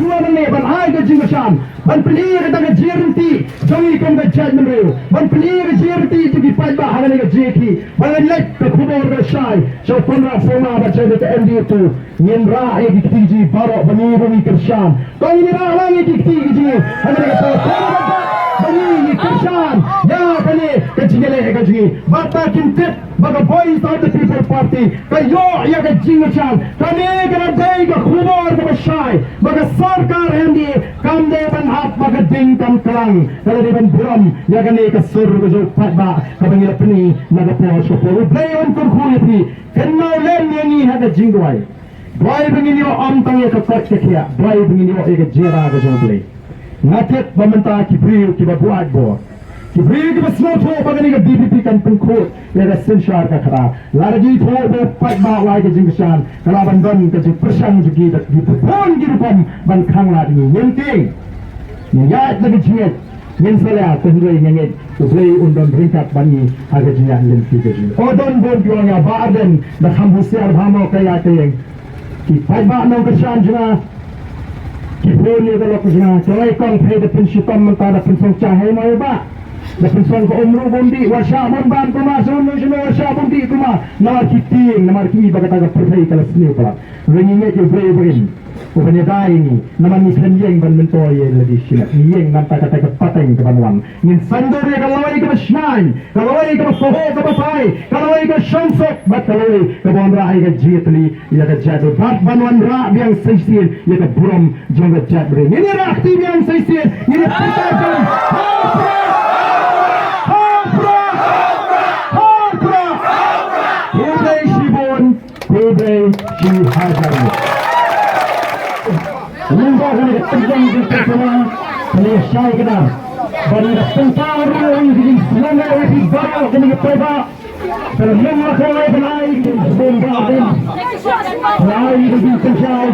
semua ni ban ai ke jingasan ban peli ke tak jerenti jangi kom ke jaj menreu ban peli ke jerenti tu di pai bah hangani ke jeki ban lek ke khubor ke shai so konra soma ba chai ke MD tu nyen ra ai ki tiji baro bani rumi kersan kau ini ra langi ki tiji hangani ke bani kersan ya kani ke jingale ke jingi bata kintet baga voice of the people party kayo ya ke jingasan kami kena dai ke khubor ke shai baga sarkar MD kam de ban hap baga ding kam kelang kalau di ban buram ya kani ke sur ke jo pat ba kabangila peni naga po so po play on kur khuli pni kenau len ni ha ke jingwai boy begini om tang ya ke kot ke kia boy begini o ke jera ke jo play ngatet bamenta ki priu ki buat bo ki priu ki basno tho bagani ke DPP kan pengkot ya ke sensyar ka khara largi tho be pat ba wai ke jingsan kala ban don ke ji persang jugi dak di pon gi rupam ban khang la ni yenting ni ya lagi jinget yen sala ko hidoi ngenget to play undon ringkat bani aga jinya len fi ke ji odon bon bionya ba aden da khambusiar bhamo kaya kayeng ki pat ba no ke shan jina ki poni da lok jina choi kong phe da prinsipam menta da prinsong chahe mai ba da prinsong ko umru bondi washa mon ban ko ma so no jino washa bondi kuma namar ki ting namar ki ba kata ga perthai kala sne pala rengi ne ke brei begin ko bani dai ni naman ni sen yeng ban mento ye la di sina ni yeng nam ta kata ga pateng ke banwan ngin sandor ye kalawai ke basnai kalawai ke soho ke bapai kalawai ke shansok bat kalawai ke bon ra ai ke jietli ya ke jadu bat banwan ra biang seisien ya ke buram jong ke jad bre ni ra akti biang seisien ni pita Today she has a Lumba kami ketegang di pertama kami syai kedar bagi tentang ruang di selama ini baru kami keteba terlumba kami benai bomba dan lain di syai